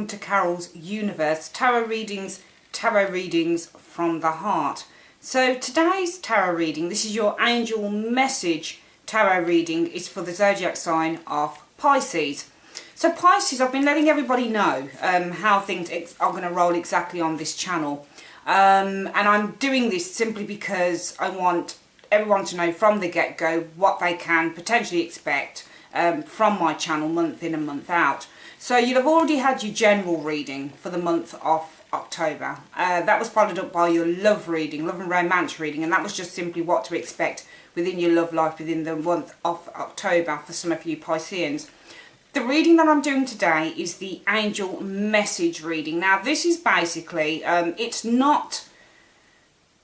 welcome to Carol's Universe Tarot Readings from the Heart. So today's tarot reading, this is your angel message tarot reading, is for the zodiac sign of Pisces. So Pisces, I've been letting everybody know how things are going to roll exactly on this channel. And I'm doing this simply because I want everyone to know from the get-go what they can potentially expect from my channel month in and month out. So you'll have already had your general reading for the month of October. That was followed up by your love reading, love and romance reading, and that was just simply what to expect within your love life within the month of October for some of you Pisceans. The reading that I'm doing today is the angel message reading. Now this is basically, it's not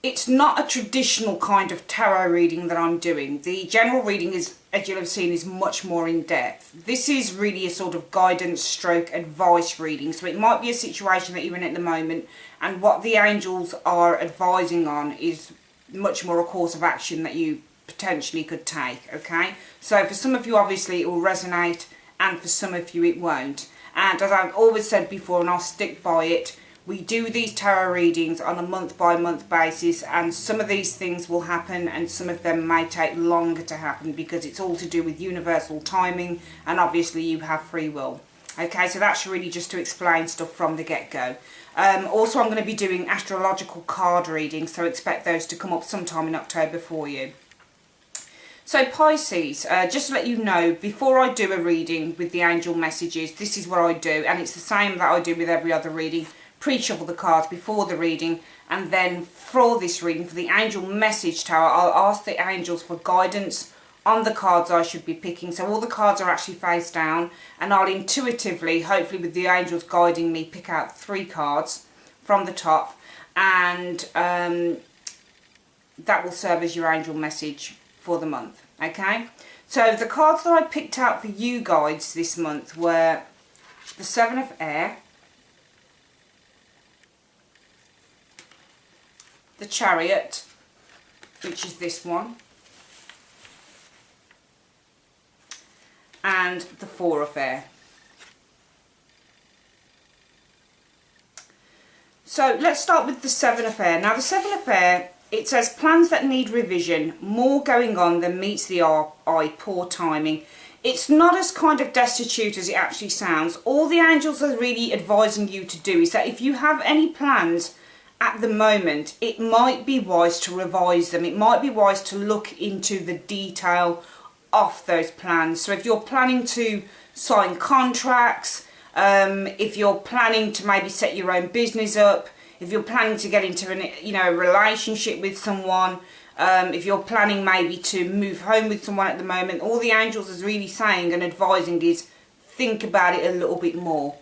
a traditional kind of tarot reading that I'm doing. The general reading is, as you'll have seen, is much more in depth. This is really a sort of guidance stroke advice reading. So it might be a situation that you're in at the moment, and what the angels are advising on is much more a course of action that you potentially could take, okay? So for some of you, obviously, it will resonate, and for some of you, it won't. And as I've always said before, and I'll stick by it, we do these tarot readings on a month-by-month basis, and some of these things will happen and some of them may take longer to happen because it's all to do with universal timing, and obviously you have free will. Okay, so that's really just to explain stuff from the get-go. Also, I'm going to be doing astrological card readings, so expect those to come up sometime in October for you. So Pisces, just to let you know, before I do a reading with the angel messages, this is what I do, and it's the same that I do with every other reading. Pre-shuffle the cards before the reading, and then for this reading, for the angel message tarot, I'll ask the angels for guidance on the cards I should be picking. So all the cards are actually face down, and I'll intuitively, hopefully with the angels guiding me, pick out 3 cards from the top, and that will serve as your angel message for the month. Okay, so the cards that I picked out for you guys this month were the 7 of Air, the Chariot, which is this one, and the 4 of Air. So let's start with the 7 of Air. Now the 7 of Air, it says plans that need revision, more going on than meets the eye, poor timing. It's not as kind of destitute as it actually sounds. All the angels are really advising you to do is that if you have any plans at the moment, it might be wise to revise them. It might be wise to look into the detail of those plans. So if you're planning to sign contracts, if you're planning to maybe set your own business up, if you're planning to get into a relationship with someone, if you're planning maybe to move home with someone at the moment, all the angels is really saying and advising is think about it a little bit more,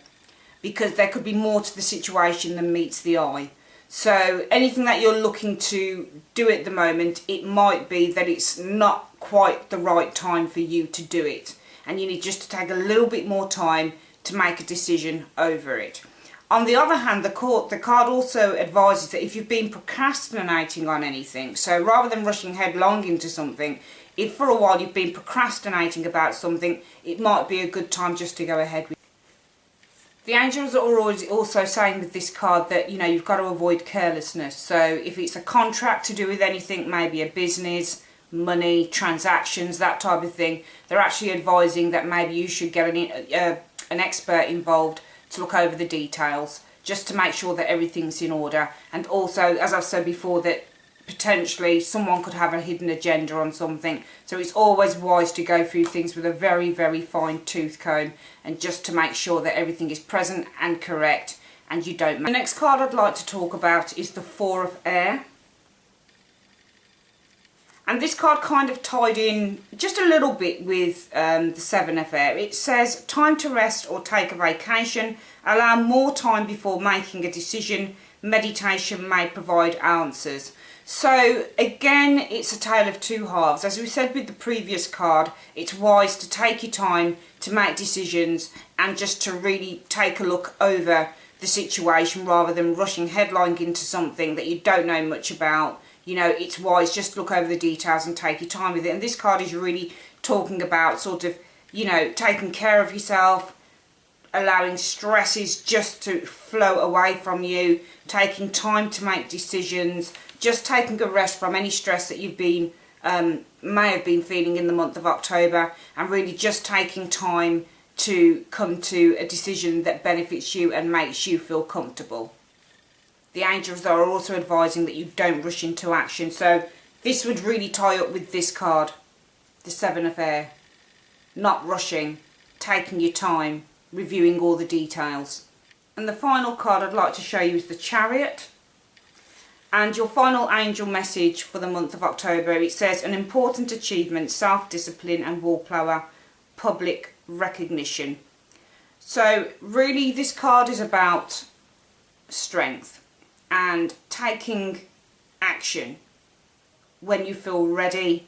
because there could be more to the situation than meets the eye. So anything that you're looking to do at the moment, it might be that it's not quite the right time for you to do it, and you need just to take a little bit more time to make a decision over it. On the other hand, the card also advises that if you've been procrastinating on anything, so rather than rushing headlong into something, if for a while you've been procrastinating about something, it might be a good time just to go ahead with it. The angels are always also saying with this card that, you've got to avoid carelessness. So if it's a contract to do with anything, maybe a business, money, transactions, that type of thing, they're actually advising that maybe you should get an expert involved to look over the details, just to make sure that everything's in order. And also, as I've said before, that potentially someone could have a hidden agenda on something, so it's always wise to go through things with a very, very fine tooth comb, and just to make sure that everything is present and correct and you don't. The next card I'd like to talk about is the 4 of Air, and this card kind of tied in just a little bit with the 7 of Air. It says time to rest or take a vacation, allow more time before making a decision, meditation may provide answers. So again, it's a tale of two halves. As we said with the previous card, it's wise to take your time to make decisions and just to really take a look over the situation rather than rushing headlong into something that you don't know much about. It's wise just to look over the details and take your time with it. And this card is really talking about sort of, taking care of yourself, allowing stresses just to flow away from you, taking time to make decisions, just taking a rest from any stress that you've been may have been feeling in the month of October, and really just taking time to come to a decision that benefits you and makes you feel comfortable. The angels are also advising that you don't rush into action. So this would really tie up with this card, the Seven of Air. Not rushing, taking your time, reviewing all the details. And the final card I'd like to show you is the Chariot. And your final angel message for the month of October, it says, an important achievement, self-discipline and willpower, public recognition. So really this card is about strength and taking action when you feel ready,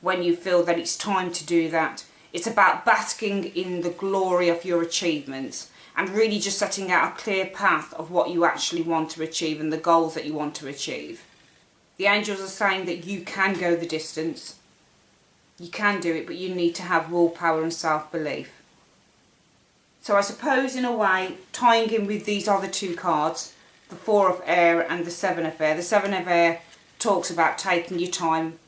when you feel that it's time to do that. It's about basking in the glory of your achievements and really just setting out a clear path of what you actually want to achieve and the goals that you want to achieve. The angels are saying that you can go the distance. You can do it, but you need to have willpower and self-belief. So I suppose in a way, tying in with these other two cards, the Four of Air and the Seven of Air. The Seven of Air talks about taking your time,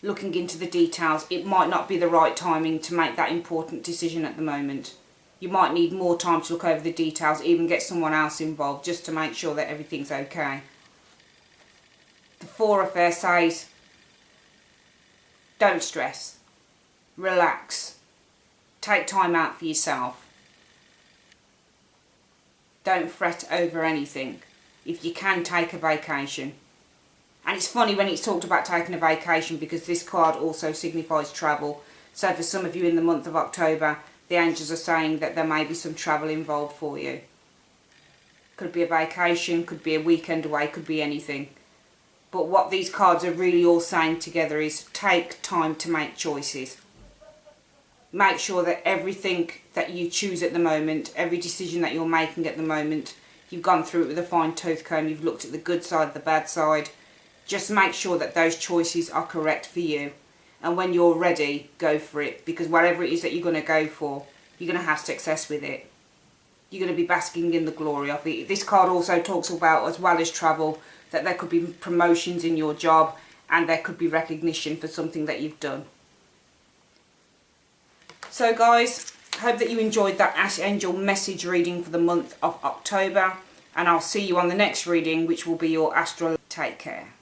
looking into the details. It might not be the right timing to make that important decision at the moment. You might need more time to look over the details, even get someone else involved just to make sure that everything's okay. The Four of Air says, don't stress, relax, take time out for yourself. Don't fret over anything. If you can, take a vacation. And it's funny when it's talked about taking a vacation, because this card also signifies travel. So for some of you in the month of October, the angels are saying that there may be some travel involved for you. Could be a vacation, could be a weekend away, could be anything. But what these cards are really all saying together is take time to make choices. Make sure that everything that you choose at the moment, every decision that you're making at the moment, you've gone through it with a fine tooth comb, you've looked at the good side, the bad side. Just make sure that those choices are correct for you. And when you're ready, go for it. Because whatever it is that you're going to go for, you're going to have success with it. You're going to be basking in the glory of it. This card also talks about, as well as travel, that there could be promotions in your job and there could be recognition for something that you've done. So guys, I hope that you enjoyed that Angel message reading for the month of October. And I'll see you on the next reading, which will be your astral. Take care.